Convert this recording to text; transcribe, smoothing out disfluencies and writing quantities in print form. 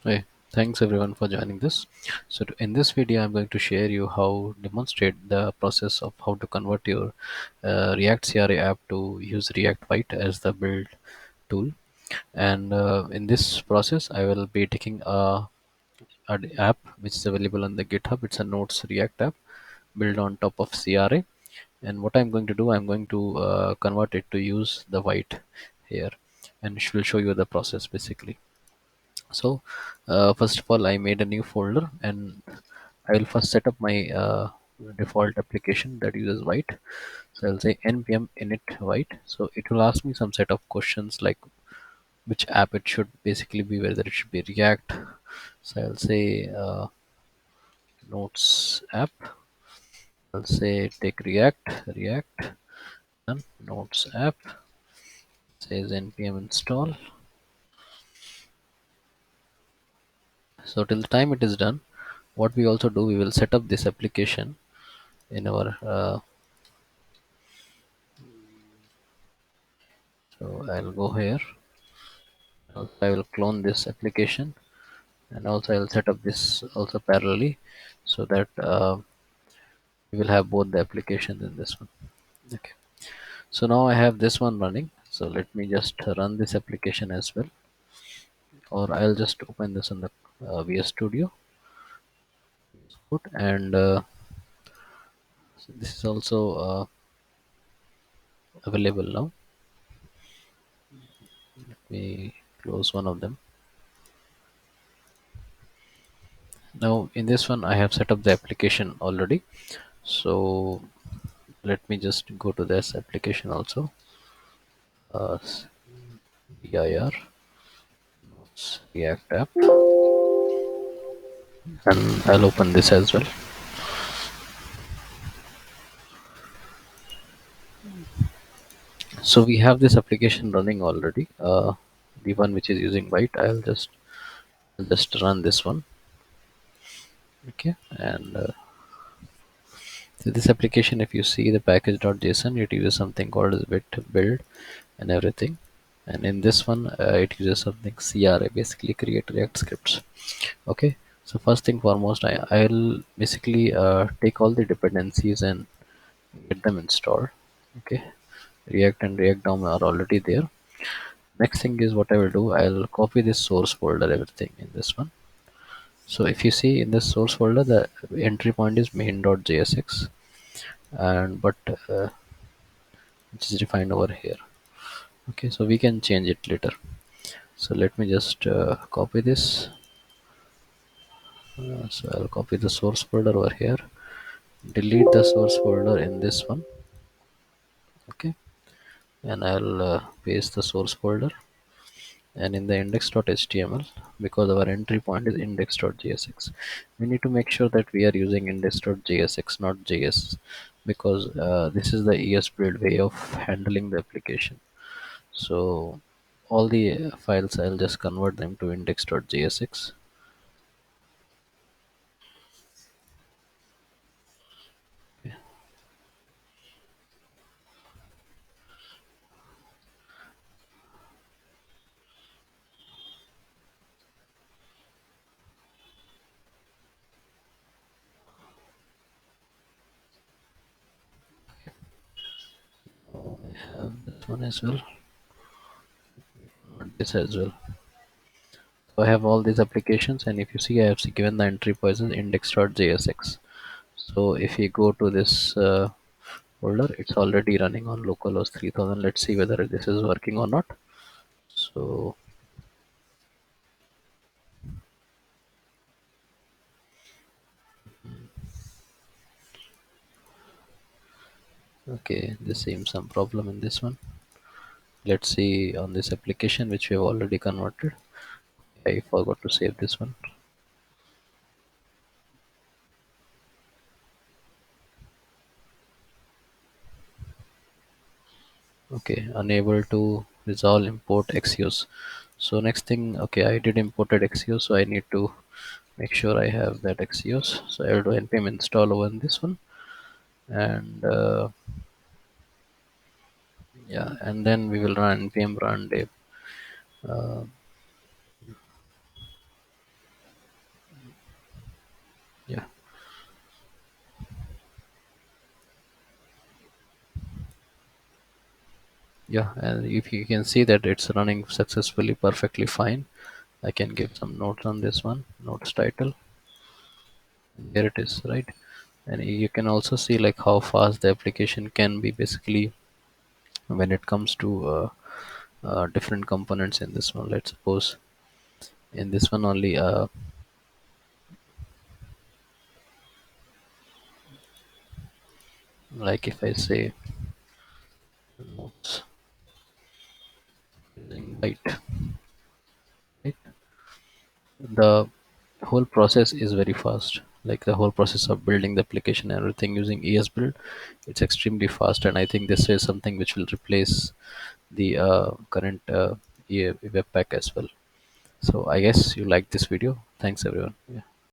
Hey, thanks everyone for joining this. In this video, I'm going to share you how demonstrate the process of how to convert your React CRA app to use React Vite as the build tool. And in this process, I will be taking an app which is available on the GitHub. It's a Nodes React app built on top of CRA. And what I'm going to do, I'm going to convert it to use the Vite here, and it will show you the process basically. So first of all, I made a new folder, and I will first set up my default application that uses Vite. So I'll say npm init Vite. So it will ask me some set of questions like which app it should basically be, whether it should be React. So I'll say Notes app. I'll say take React, and Notes app. Says npm install. So till the time it is done, what we also do, we will set up this application in our so I'll go here. Also, I will clone this application, and also I'll set up this also parallelly, so that we will have both the applications in this one. Okay. So now I have this one running. So let me just run this application as well, or I'll just open this on the VS Studio code, and so this is also available now. We close one of them. Now in this one, I have set up the application already. So let me just go to this application also. Uh, dir React app, and I'll open this as well. So we have this application running already. The one which is using Byte, I'll just run this one. Okay, and so this application, if you see the package.json, it uses something called as bit build and everything. And in this one, it uses something CRA, basically create React scripts. Okay, so first thing foremost, I'll basically take all the dependencies and get them installed. Okay, React and React DOM are already there. Next thing is what I will do, I'll copy this source folder, everything in this one. So if you see in this source folder, the entry point is main.jsx, and but which is defined over here. Okay, so we can change it later. So let me just copy this. So I'll copy the source folder over here, delete the source folder in this one. Okay, and I'll paste the source folder, and in the index.html, because our entry point is index.jsx, we need to make sure that we are using index.jsx, not js, because this is the es build way of handling the application. So all the files, I'll just convert them to index.jsx. This one as well, this as well. So I have all these applications, and if you see, I have given the entry point as index.jsx. So if you go to this folder, it's already running on localhost 3000. Let's see whether this is working or not. So okay, this seems some problem in this one. Let's see on this application which we have already converted. I forgot to save this one. Okay, unable to resolve import xuse. So next thing, okay, I did imported xuse, so I need to make sure I have that xuse. So I will do npm install over in this one, and yeah, and then we will run npm run dev. Uh, Yeah, and if you can see that it's running successfully, perfectly fine. I can give some notes on this one. Notes title. Here it is, right? And you can also see like how fast the application can be basically when it comes to different components in this one. Let's suppose in this one only, like if I say notes using byte, right? The whole process is very fast. Like the whole process of building the application and everything using ES build, it's extremely fast. And I think this is something which will replace the current webpack as well. So I guess you like this video. Thanks everyone. Yeah.